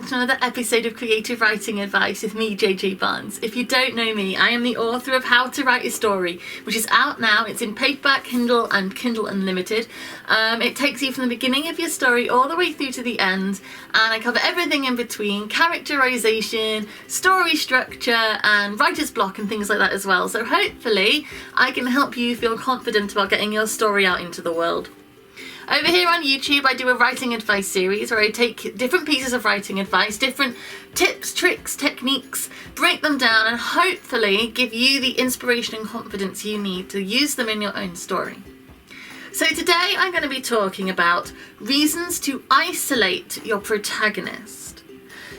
to another episode of Creative Writing Advice with me, JJ Barnes. If you don't know me, I am the author of How to Write a Story, which is out now. It's in paperback, Kindle and Kindle Unlimited. It takes you from the beginning of your story all the way through to the end, and I cover everything in between: characterization, story structure, and writer's block and things like that as well. So hopefully I can help you feel confident about getting your story out into the world. Over here on YouTube, I do a writing advice series where I take different pieces of writing advice, different tips, tricks, techniques, break them down, and hopefully give you the inspiration and confidence you need to use them in your own story. So today I'm going to be talking about reasons to isolate your protagonist.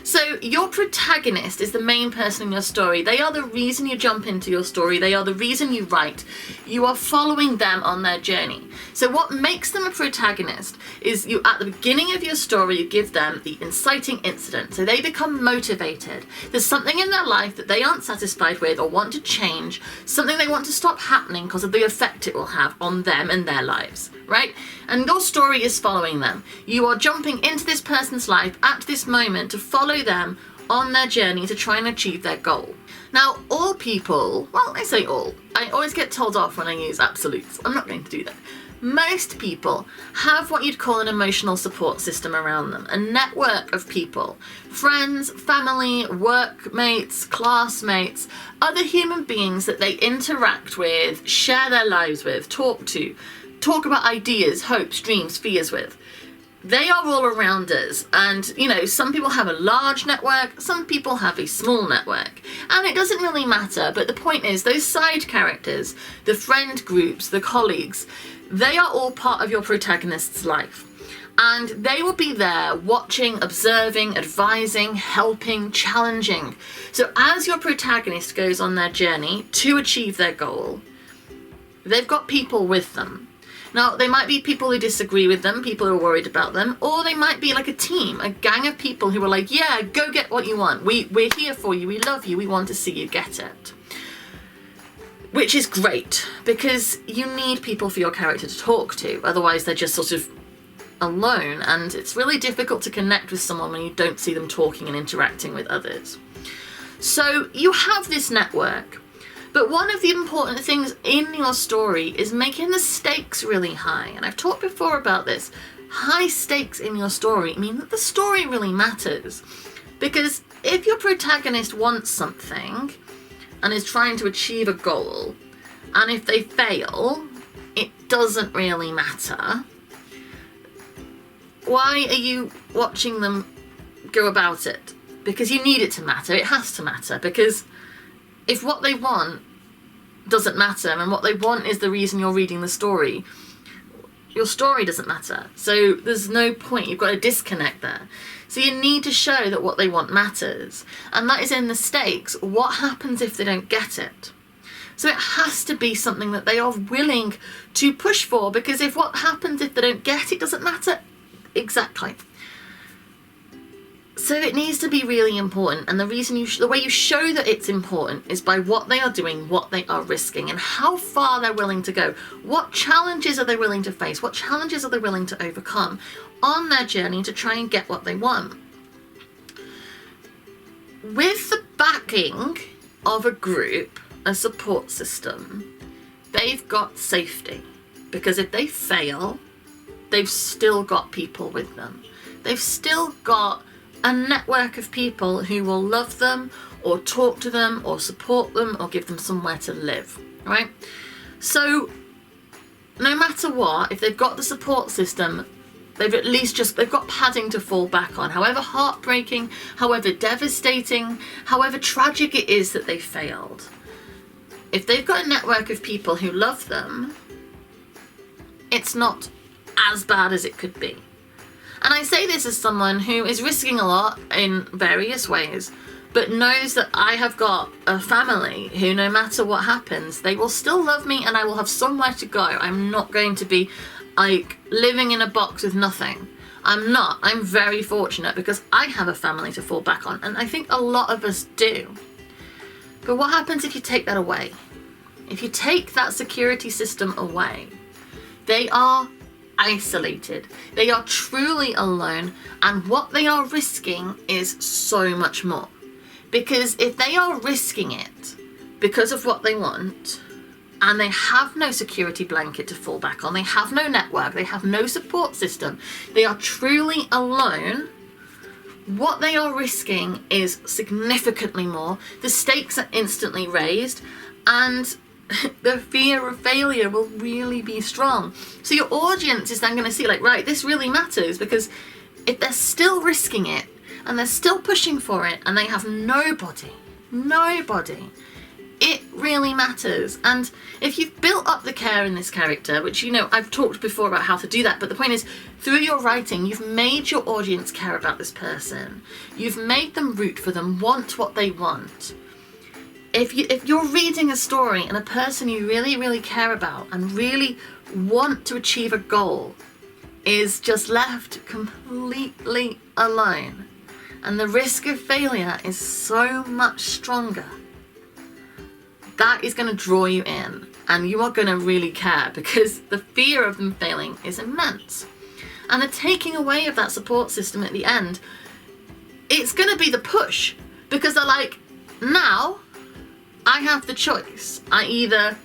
So your protagonist is the main person in your story. They are the reason you jump into your story. They are the reason you write. You are following them on their journey. So what makes them a protagonist is you, at the beginning of your story, you give them the inciting incident. So they become motivated. There's something in their life that they aren't satisfied with or want to change, something they want to stop happening because of the effect it will have on them and their lives, right? And your story is following them. You are jumping into this person's life at this moment to follow them on their journey to try and achieve their goal. Now, all people, well, I say all, I always get told off when I use absolutes. I'm not going to do that. Most people have what you'd call an emotional support system around them, a network of people, friends, family, workmates, classmates, other human beings that they interact with, share their lives with, talk to, talk about ideas, hopes, dreams, fears with. They are all around us, and you know, some people have a large network, some people have a small network, and it doesn't really matter. But the point is, those side characters, the friend groups, the colleagues, they are all part of your protagonist's life, and they will be there watching, observing, advising, helping, challenging. So as your protagonist goes on their journey to achieve their goal, they've got people with them. Now, they might be people who disagree with them, people who are worried about them, or they might be like a team, a gang of people who are like, yeah, go get what you want. We're here for you. We love you. We want to see you get it. Which is great, because you need people for your character to talk to. Otherwise, they're just sort of alone, and it's really difficult to connect with someone when you don't see them talking and interacting with others. So you have this network. But one of the important things in your story is making the stakes really high. And I've talked before about this. High stakes in your story mean that the story really matters. Because if your protagonist wants something and is trying to achieve a goal, and if they fail, it doesn't really matter. Why are you watching them go about it? Because you need it to matter. It has to matter. Because if what they want doesn't matter, and what they want is the reason you're reading the story, your story doesn't matter. So there's no point. You've got a disconnect there. So you need to show that what they want matters. And that is in the stakes. What happens if they don't get it? So it has to be something that they are willing to push for, because if what happens if they don't get it doesn't matter, exactly. So it needs to be really important, and the reason the way you show that it's important is by what they are doing, what they are risking, and how far they're willing to go. What challenges are they willing to face? What challenges are they willing to overcome on their journey to try and get what they want? With the backing of a group, a support system, they've got safety, because if they fail, they've still got people with them. They've still got a network of people who will love them or talk to them or support them or give them somewhere to live, right? So no matter what, if they've got the support system, they've got padding to fall back on. However heartbreaking, however devastating, however tragic it is that they failed, if they've got a network of people who love them, it's not as bad as it could be. And I say this as someone who is risking a lot in various ways, but knows that I have got a family who, no matter what happens, they will still love me and I will have somewhere to go. I'm not going to be like living in a box with nothing. I'm not. I'm very fortunate because I have a family to fall back on, and I think a lot of us do. But what happens if you take that away? If you take that security system away, they are isolated. They are truly alone, and what they are risking is so much more. Because if they are risking it because of what they want, and they have no security blanket to fall back on, they have no network, they have no support system, they are truly alone, what they are risking is significantly more. The stakes are instantly raised, and the fear of failure will really be strong. So your audience is then going to see, like, right, this really matters, because if they're still risking it and they're still pushing for it and they have nobody, it really matters. And if you've built up the care in this character, which, you know, I've talked before about how to do that, but the point is, through your writing, you've made your audience care about this person. You've made them root for them, want what they want. If you're reading a story and a person you really, really care about and really want to achieve a goal is just left completely alone, and the risk of failure is so much stronger, that is going to draw you in, and you are going to really care, because the fear of them failing is immense. And the taking away of that support system at the end, it's going to be the push, because they're like, now I have the choice. I either,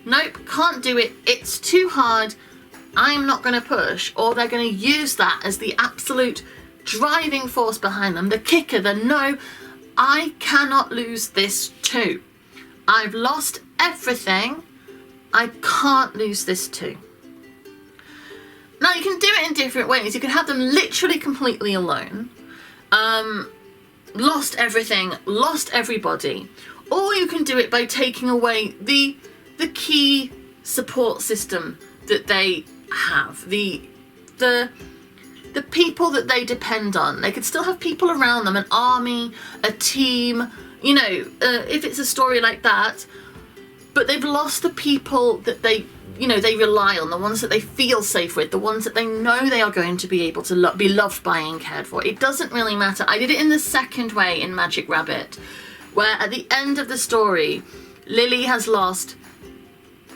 nope, can't do it, it's too hard, I'm not going to push, or they're going to use that as the absolute driving force behind them, the kicker, the no, I cannot lose this too. I've lost everything, I can't lose this too. Now you can do it in different ways. You can have them literally completely alone, lost everything, lost everybody, or you can do it by taking away the key support system that they have, the people that they depend on. They could still have people around them, an army, a team, you know, if it's a story like that, but they've lost the people that they, you know, they rely on, the ones that they feel safe with, the ones that they know they are going to be able to be loved by and cared for. It doesn't really matter. I did it in the second way in Magic Rabbit, where at the end of the story, Lily has lost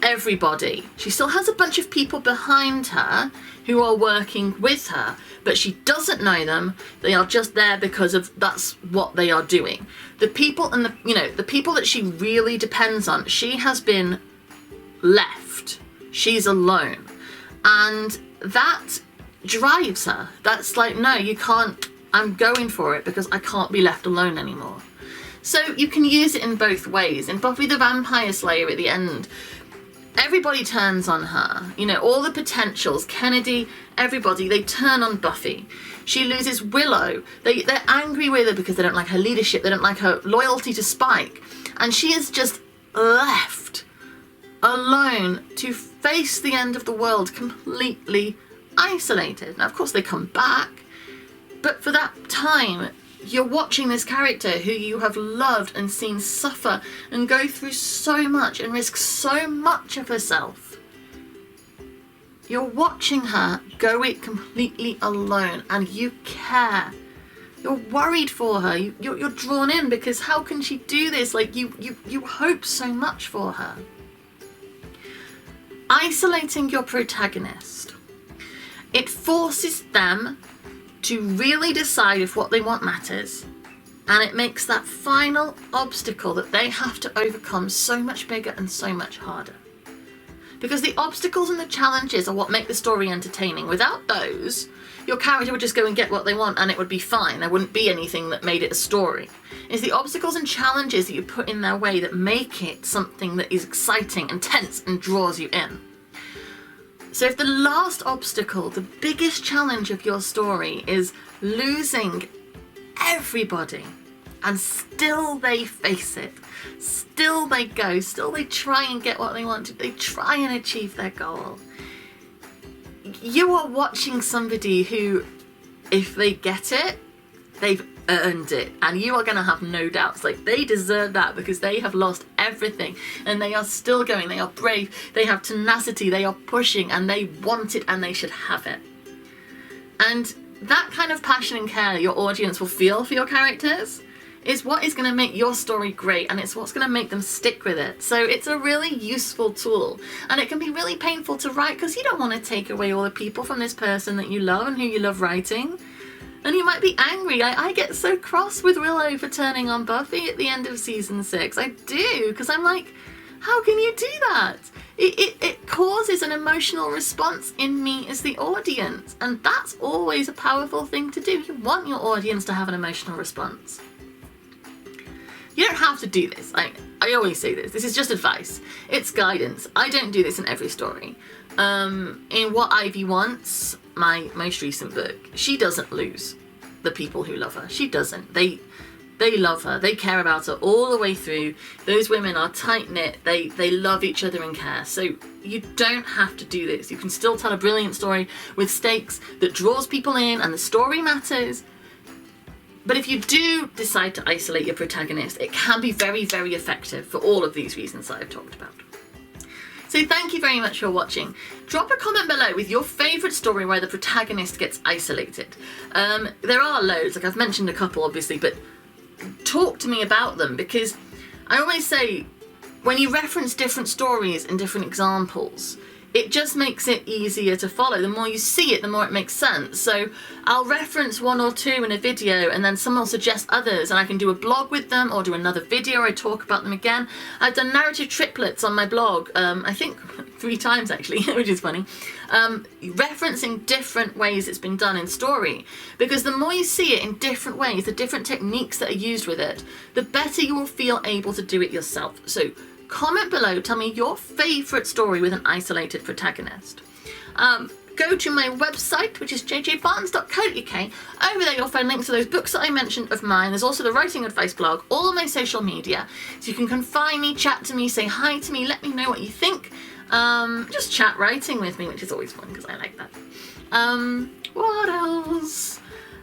everybody. She still has a bunch of people behind her who are working with her, but she doesn't know them. They are just there because of that's what they are doing. The people and the people that she really depends on, she has been left. She's alone. And that drives her. That's like, no, you can't, I'm going for it because I can't be left alone anymore. So you can use it in both ways. In Buffy the Vampire Slayer at the end, everybody turns on her. You know, all the potentials, Kennedy, everybody, they turn on Buffy. She loses Willow. They're angry with her because they don't like her leadership. They don't like her loyalty to Spike. And she is just left alone to face the end of the world completely isolated. Now, of course, they come back. But for that time, you're watching this character who you have loved and seen suffer and go through so much and risk so much of herself. You're watching her go it completely alone, and you care. You're worried for her. You're drawn in because how can she do this? Like you hope so much for her. Isolating your protagonist, it forces them to really decide if what they want matters, and it makes that final obstacle that they have to overcome so much bigger and so much harder. Because the obstacles and the challenges are what make the story entertaining. Without those, your character would just go and get what they want and it would be fine. There wouldn't be anything that made it a story. It's the obstacles and challenges that you put in their way that make it something that is exciting and tense and draws you in. So if the last obstacle, the biggest challenge of your story is losing everybody, and still they face it, still they go, still they try and get what they want, they try and achieve their goal, you are watching somebody who, if they get it, they've earned it, and you are going to have no doubts, like they deserve that because they have lost everything and they are still going, they are brave, they have tenacity, they are pushing and they want it and they should have it. And that kind of passion and care your audience will feel for your characters is what is going to make your story great, and it's what's going to make them stick with it. So it's a really useful tool, and it can be really painful to write because you don't want to take away all the people from this person that you love and who you love writing. And you might be angry. I get so cross with Willow for turning on Buffy at the end of season 6. I do, because I'm like, how can you do that? It causes an emotional response in me as the audience, and that's always a powerful thing to do. You want your audience to have an emotional response. You don't have to do this. I always say this. This is just advice. It's guidance. I don't do this in every story. In What Ivy Wants, my most recent book, she doesn't lose the people who love her. She doesn't. They love her. They care about her all the way through. Those women are tight-knit. They love each other and care. So you don't have to do this. You can still tell a brilliant story with stakes that draws people in and the story matters. But if you do decide to isolate your protagonist, it can be very, very effective for all of these reasons that I've talked about. So thank you very much for watching. Drop a comment below with your favourite story where the protagonist gets isolated. There are loads, like I've mentioned a couple obviously, but talk to me about them, because I always say when you reference different stories and different examples, it just makes it easier to follow. The more you see it, the more it makes sense. So I'll reference one or two in a video, and then someone will suggest others, and I can do a blog with them or do another video where I talk about them again. I've done narrative triplets on my blog, I think 3 times actually, which is funny, referencing different ways it's been done in story, because the more you see it in different ways, the different techniques that are used with it, the better you will feel able to do it yourself. So comment below, tell me your favourite story with an isolated protagonist. Go to my website, which is jjbarnes.co.uk. Over there you'll find links to those books that I mentioned of mine. There's also the writing advice blog, all of my social media. So you can come find me, chat to me, say hi to me, let me know what you think. Just chat writing with me, which is always fun because I like that. What else?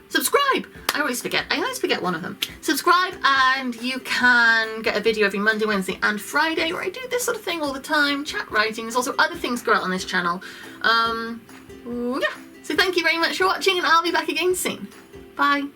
Subscribe! I always forget one of them. Subscribe, and you can get a video every Monday, Wednesday and Friday where I do this sort of thing all the time, chat writing. There's also other things go out on this channel. Yeah, so thank you very much for watching, and I'll be back again soon. Bye.